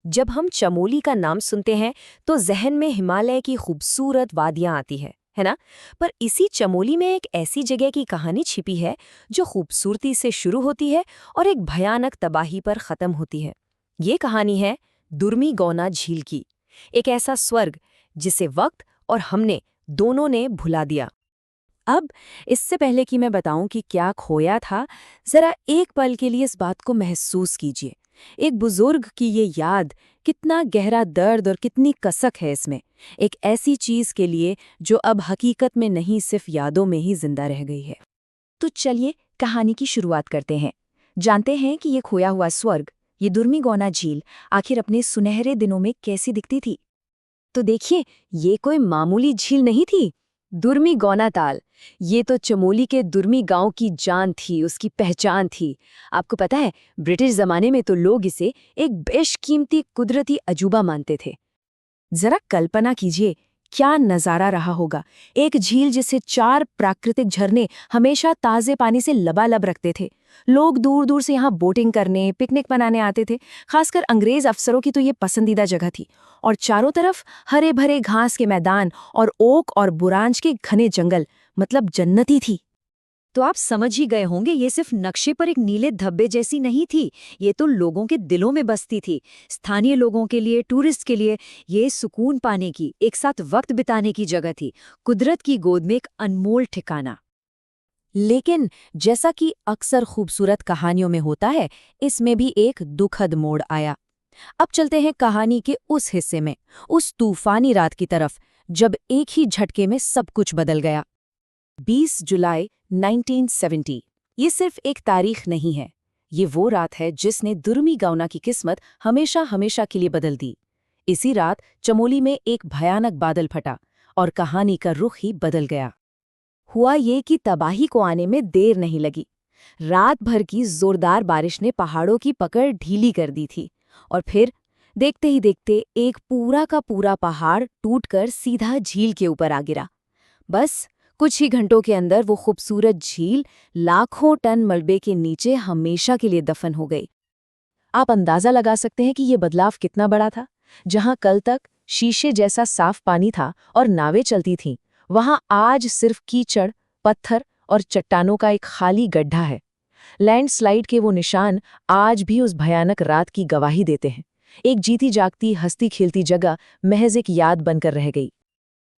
जब हम चमोली का नाम सुनते हैं तो जहन में हिमालय की खूबसूरत वादियां आती है ना। पर इसी चमोली में एक ऐसी जगह की कहानी छिपी है जो खूबसूरती से शुरू होती है और एक भयानक तबाही पर ख़त्म होती है। ये कहानी है दुर्मी गौना झील की, एक ऐसा स्वर्ग जिसे वक्त और हमने दोनों ने भुला दिया। अब इससे पहले कि मैं बताऊं कि क्या खोया था, जरा एक पल के लिए इस बात को महसूस कीजिए। एक बुजुर्ग की ये याद, कितना गहरा दर्द और कितनी कसक है इसमें। एक ऐसी चीज के लिए जो अब हकीकत में नहीं, सिर्फ यादों में ही जिंदा रह गई है। तो चलिए कहानी की शुरुआत करते हैं। जानते हैं कि ये खोया हुआ स्वर्ग, ये दुर्मी गौना झील, आखिर अपने सुनहरे दिनों में कैसी दिखती थी। तो देखिए, ये कोई मामूली झील नहीं थी। दुर्मी गौना ताल, ये तो चमोली के दुर्मी गांव की जान थी, उसकी पहचान थी। आपको पता है, ब्रिटिश जमाने में तो लोग इसे एक बेशकीमती कुदरती अजूबा मानते थे। जरा कल्पना कीजिए, क्या नजारा रहा होगा। एक झील जिसे 4 प्राकृतिक झरने हमेशा ताजे पानी से लबालब रखते थे। लोग दूर दूर से यहाँ बोटिंग करने, पिकनिक मनाने आते थे। खासकर अंग्रेज अफसरों की तो ये पसंदीदा जगह थी। और चारों तरफ हरे भरे घास के मैदान और ओक और बुरांज के घने जंगल, मतलब जन्नती थी। तो आप समझ ही गए होंगे, ये सिर्फ नक्शे पर एक नीले धब्बे जैसी नहीं थी, ये तो लोगों के दिलों में बसती थी। स्थानीय लोगों के लिए, टूरिस्ट के लिए ये सुकून पाने की, एक साथ वक्त बिताने की जगह थी, कुदरत की गोद में एक अनमोल ठिकाना। लेकिन जैसा कि अक्सर खूबसूरत कहानियों में होता है, इसमें भी एक दुखद मोड़ आया। अब चलते हैं कहानी के उस हिस्से में, उस तूफानी रात की तरफ, जब एक ही झटके में सब कुछ बदल गया। 20 जुलाई 1970। ये सिर्फ एक तारीख नहीं है, ये वो रात है जिसने दुर्मी गौना की किस्मत हमेशा हमेशा के लिए बदल दी। इसी रात चमोली में एक भयानक बादल फटा और कहानी का रुख ही बदल गया। हुआ ये कि तबाही को आने में देर नहीं लगी। रात भर की जोरदार बारिश ने पहाड़ों की पकड़ ढीली कर दी थी और फिर देखते ही देखते एक पूरा का पूरा पहाड़ टूटकर सीधा झील के ऊपर आ गिरा। बस कुछ ही घंटों के अंदर वो खूबसूरत झील लाखों टन मलबे के नीचे हमेशा के लिए दफन हो गई। आप अंदाजा लगा सकते हैं कि ये बदलाव कितना बड़ा था। जहां कल तक शीशे जैसा साफ पानी था और नावें चलती थीं, वहां आज सिर्फ कीचड़, पत्थर और चट्टानों का एक खाली गड्ढा है। लैंडस्लाइड के वो निशान आज भी उस भयानक रात की गवाही देते हैं। एक जीती जागती, हंसती खेलती जगह महज एक याद बनकर रह गई।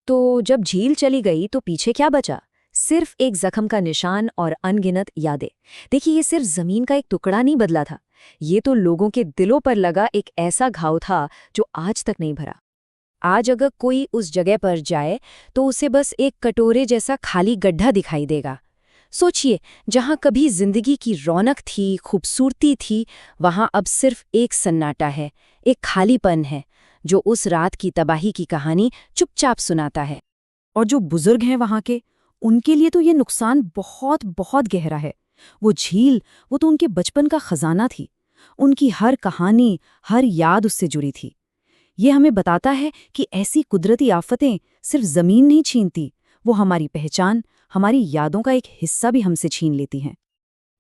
तो जब झील चली गई तो पीछे क्या बचा? सिर्फ एक जख्म का निशान और अनगिनत यादें। देखिए, ये सिर्फ जमीन का एक टुकड़ा नहीं बदला था, ये तो लोगों के दिलों पर लगा एक ऐसा घाव था जो आज तक नहीं भरा। आज अगर कोई उस जगह पर जाए तो उसे बस एक कटोरे जैसा खाली गड्ढा दिखाई देगा। सोचिए, जहां कभी जिंदगी की रौनक थी, खूबसूरती थी, वहां अब सिर्फ एक सन्नाटा है, एक खालीपन है जो उस रात की तबाही की कहानी चुपचाप सुनाता है। और जो बुजुर्ग हैं वहां के, उनके लिए तो ये नुकसान बहुत बहुत गहरा है। वो झील, वो तो उनके बचपन का खजाना थी। उनकी हर कहानी, हर याद उससे जुड़ी थी। ये हमें बताता है कि ऐसी कुदरती आफतें सिर्फ जमीन नहीं छीनती, वो हमारी पहचान, हमारी यादों का एक हिस्सा भी हमसे छीन लेती हैं।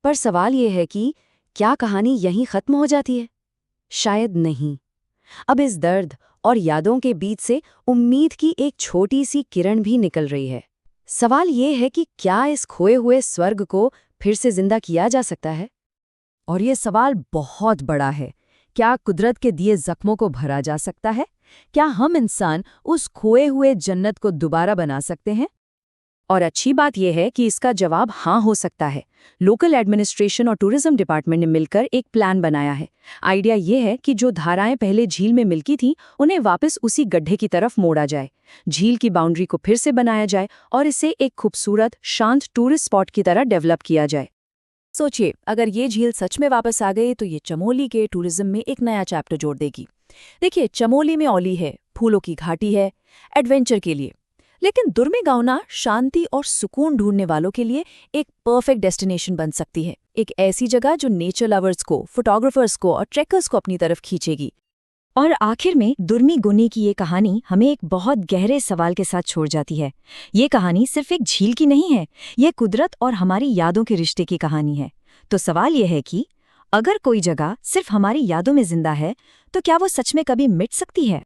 पर सवाल ये है कि क्या कहानी यहीं खत्म हो जाती है? शायद नहीं। अब इस दर्द और यादों के बीच से उम्मीद की एक छोटी सी किरण भी निकल रही है। सवाल ये है कि क्या इस खोए हुए स्वर्ग को फिर से जिंदा किया जा सकता है? और ये सवाल बहुत बड़ा है। क्या कुदरत के दिए जख्मों को भरा जा सकता है? क्या हम इंसान उस खोए हुए जन्नत को दोबारा बना सकते हैं? और अच्छी बात यह है कि इसका जवाब हाँ हो सकता है। लोकल एडमिनिस्ट्रेशन और टूरिज्म डिपार्टमेंट ने मिलकर एक प्लान बनाया है। आइडिया ये है कि जो धाराएं पहले झील में मिलती थीं, उन्हें वापस उसी गड्ढे की तरफ मोड़ा जाए। झील की बाउंड्री को फिर से बनाया जाए और इसे एक खूबसूरत, शांत टूरिस्ट स्पॉट की तरह डेवलप किया जाए। सोचिए, अगर ये झील सच में वापस आ गई तो ये चमोली के टूरिज्म में एक नया चैप्टर जोड़ देगी। देखिए, चमोली में औली है, फूलों की घाटी है, एडवेंचर के लिए। लेकिन दुर्मी गौना शांति और सुकून ढूंढने वालों के लिए एक परफेक्ट डेस्टिनेशन बन सकती है। एक ऐसी जगह जो नेचर लवर्स को, फोटोग्राफर्स को और ट्रेकर्स को अपनी तरफ खींचेगी। और आखिर में दुर्मी गौनी की ये कहानी हमें एक बहुत गहरे सवाल के साथ छोड़ जाती है। ये कहानी सिर्फ एक झील की नहीं है, ये कुदरत और हमारी यादों के रिश्ते की कहानी है। तो सवाल ये है कि अगर कोई जगह सिर्फ हमारी यादों में जिंदा है तो क्या वो सच में कभी मिट सकती है?